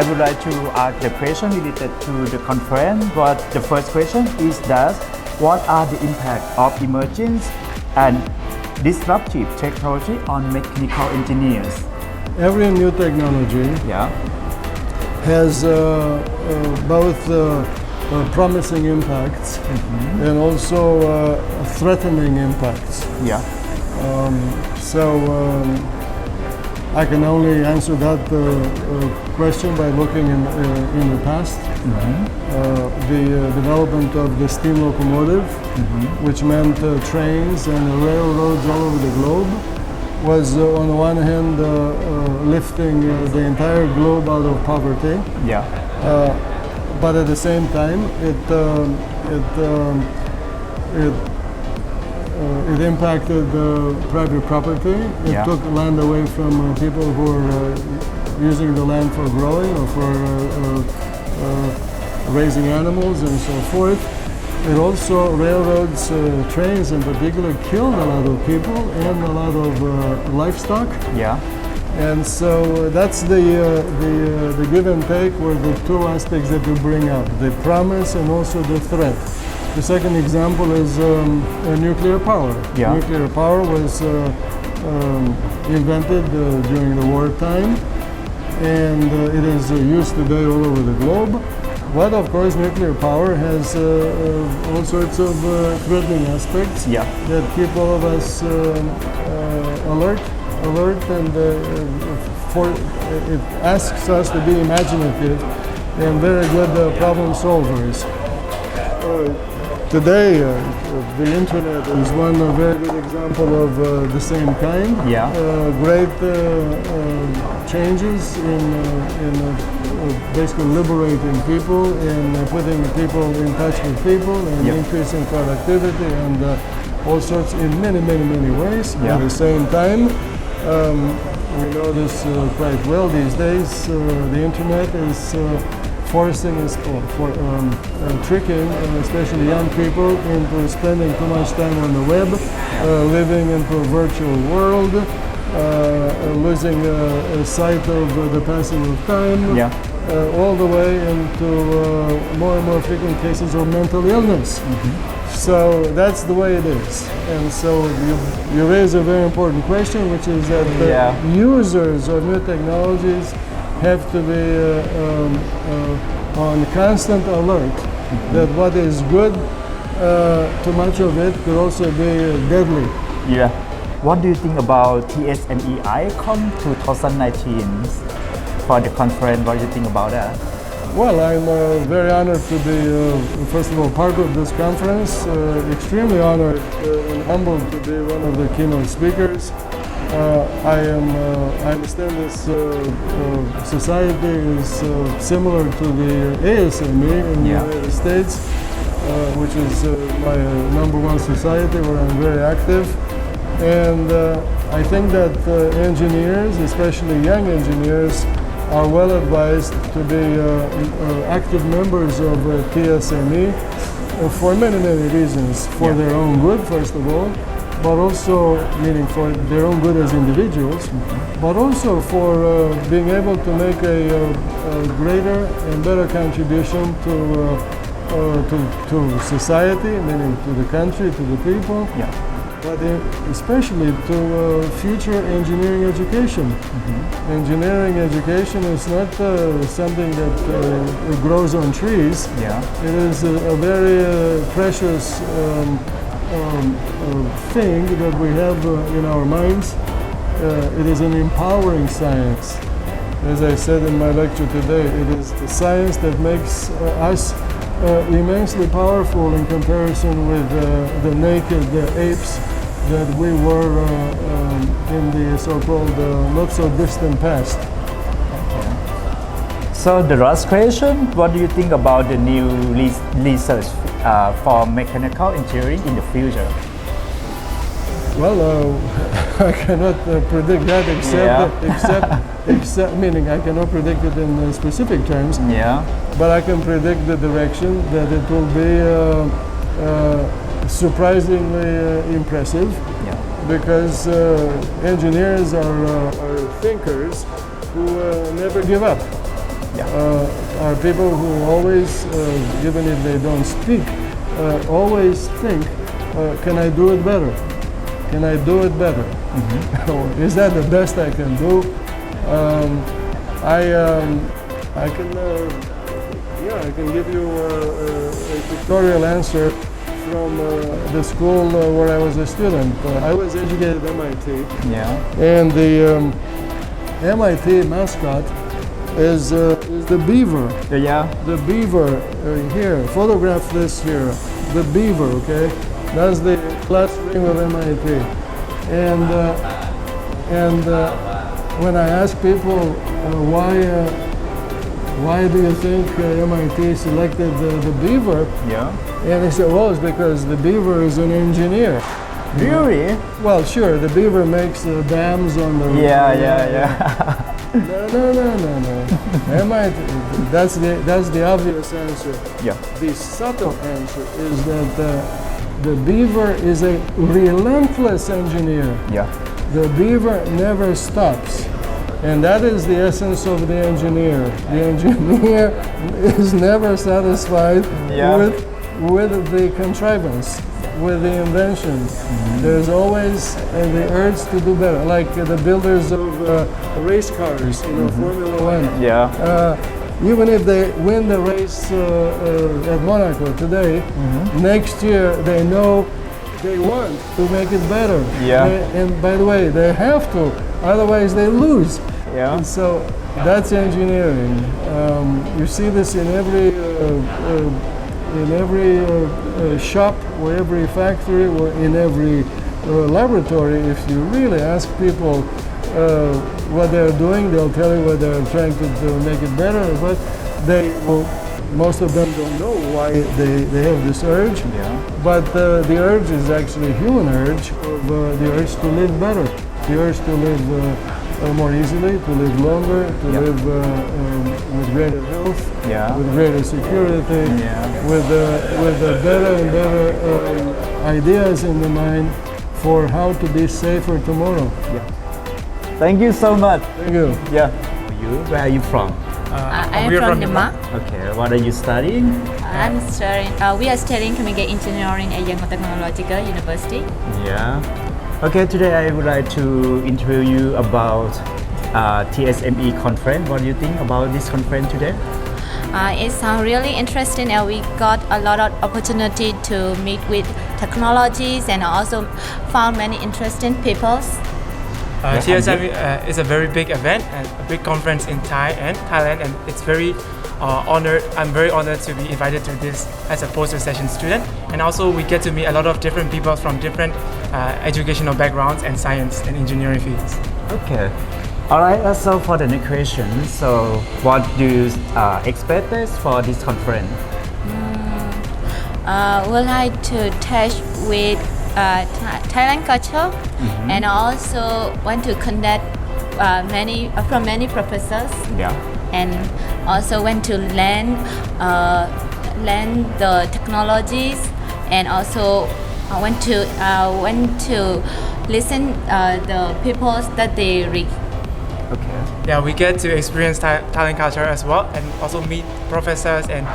I would like to ask the question related to the conference. But the first question is that what are the impact of emergence and disruptive technology on mechanical engineers? Every new technology Yeah. has both promising impacts and also threatening impacts. Yeah. I can only answer that question by looking in the past. The development of the steam locomotive, which meant trains and railroads all over the globe, was on the one hand lifting the entire globe out of poverty. Yeah. But at the same time, it impacted private property. It took land away from people who were using the land for growing or for raising animals and so forth. It also, railroads, trains in particular, killed a lot of people and a lot of livestock. Yeah. And so that's the give and take, were the two aspects that you bring up, the promise and also the threat. The second example is nuclear power. Yeah. Nuclear power was invented during the wartime, and it is used today all over the globe. But of course, nuclear power has all sorts of threatening aspects that keep all of us alert, and it asks us to be imaginative and very good problem solvers. Today, the internet is one very good example of the same kind. Yeah. Great changes in basically liberating people and putting people in touch with people and increasing productivity and all sorts in many ways. At the same time, we know this quite well these days. The internet is forcing us tricking especially young people into spending too much time on the web, living into a virtual world, losing sight of the passing of time, all the way into more and more frequent cases of mental illness. So that's the way it is. And so you raise a very important question, which is that the users of new technologies have to be on constant alert that what is good, too much of it could also be deadly. Yeah. What do you think about TSME-ICoME 2019 for the conference? What do you think about that? Well, I'm very honored to be, first of all, part of this conference. Extremely honored and humbled to be one of the keynote speakers. I understand this society is similar to the ASME in the United States, which is my #1 society where I'm very active. And I think that engineers, especially young engineers, are well advised to be active members of TSME for many reasons. For their own good, first of all, but also meaning for their own good as individuals, but also for being able to make a greater and better contribution to society, meaning to the country, to the people, but especially to future engineering education. Engineering education is not something that grows on trees. It is a very precious thing that we have in our minds. It is an empowering science. As I said in my lecture today, it is the science that makes us immensely powerful in comparison with the naked apes that we were in the so-called not so distant past. So the last question, what do you think about the new research for mechanical engineering in the future? Well, I cannot predict that except meaning I cannot predict it in specific terms. But I can predict the direction that it will be surprisingly impressive. Because engineers are thinkers who never give up. are people who always, even if they don't speak, always think, can I do it better? Can I do it better? Is that the best I can do? I can give you a pictorial answer from the school where I was a student. I was educated at MIT. Yeah. And the MIT mascot is the beaver. Yeah. The beaver here. Photograph this here. The beaver. Okay, that's the class ring of MIT. And when I ask people why do you think MIT selected the beaver? Yeah. And they say, well, it's because the beaver is an engineer. Really? Well, sure, the beaver makes dams on the... Yeah. No. MIT, that's the obvious answer. Yeah. The subtle answer is that the beaver is a relentless engineer. Yeah. The beaver never stops. And that is the essence of the engineer. The engineer is never satisfied with the contrivance, with the invention. There's always the urge to do better, like the builders of race cars, Formula One. Yeah. Even if they win the race at Monaco today, next year they know they want to make it better. Yeah. And by the way, they have to, otherwise they lose. Yeah. And so that's engineering. You see this in every shop, or every factory, or in every laboratory. If you really ask people what they're doing, they'll tell you what they're trying to make it better. But they will, most of them don't know why they have this urge. Yeah. But the urge is actually human urge of the urge to live better, the urge to live more easily, to live longer, to live with greater health, with greater security, with better and better ideas in the mind for how to be safer tomorrow. Yeah. Thank you so much. Thank you. Yeah. Where are you from? I am from Myanmar. Okay. What are you studying? I'm studying. We are studying chemical engineering at Yangon Technological University. Yeah. Okay. Today I would like to interview you about TSME conference. What do you think about this conference today? It sounds really interesting, and we got a lot of opportunity to meet with technologies and also found many interesting people. TSME is a very big event and a big conference in Thailand, and it's very honored. I'm very honored to be invited to this as a post-session student, and also we get to meet a lot of different people from different educational backgrounds and science and engineering fields. Okay. All right. So for the next question, so what do you expect for this conference? Would like to touch with Thailand culture, and also want to connect many professors. Yeah. And also want to learn the technologies, and also want to listen the people that they read. Okay. Yeah, we get to experience Thailand culture as well, and also meet professors and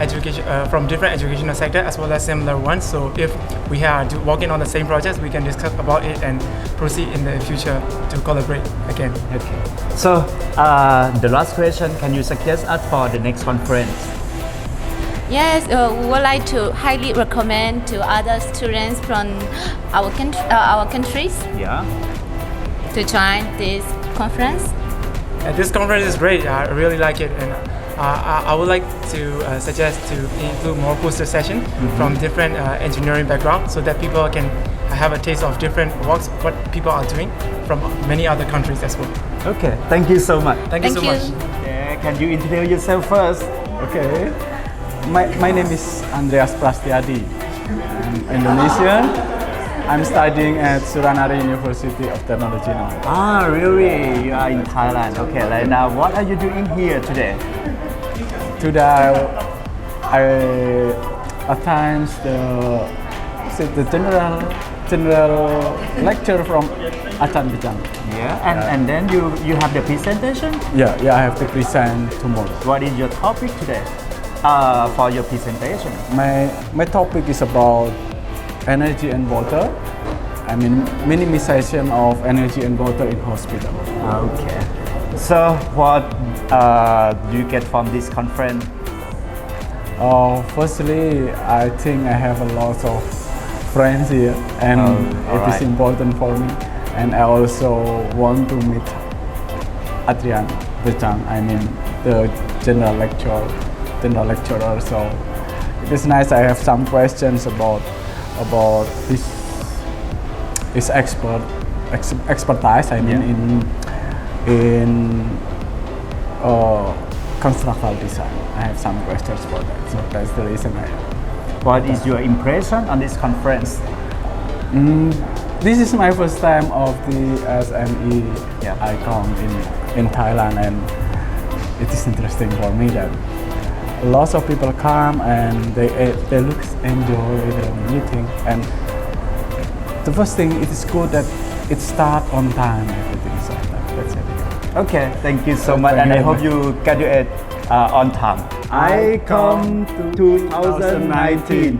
education from different educational sectors as well as similar ones. So if we are working on the same projects, we can discuss about it and proceed in the future to collaborate again. Okay. So the last question, can you suggest us for the next conference? Yes, we would like to highly recommend to other students from our countries Yeah. to join this conference. This conference is great. I really like it, and I would like to suggest to include more booster sessions from different engineering backgrounds, so that people can have a taste of different works, what people are doing from many other countries as well. Okay. Thank you so much. Thank you so much. Okay. Can you introduce yourself first? Okay, my name is Andreas Prastiadi. I'm Indonesian. I'm studying at Suranare University of Technology now. Ah, really? You are in Thailand. Okay, right now, what are you doing here today? Today, I attend the perhaps it's the general lecture from Achan Bijang. Yeah, and then you have the presentation. Yeah, I have to present tomorrow. What is your topic today for your presentation? My topic is about energy and water. I mean, minimization of energy and water in hospital. Okay. So what do you get from this conference? Firstly, I think I have a lot of friends here, and it is important for me. And I also want to meet Adrian Bejang, I mean the general lecturer. So it is nice. I have some questions about his expertise. I mean in constructional design. I have some questions for that. So that's the reason I. What is your impression on this conference? This is my first time of the TSME-ICoME in Thailand, and it is interesting for me that lots of people come and they enjoy the meeting. And the first thing, it is good that it starts on time. Everything so that's it. Okay, thank you so much, and I hope you graduate on time. ICoME 2019.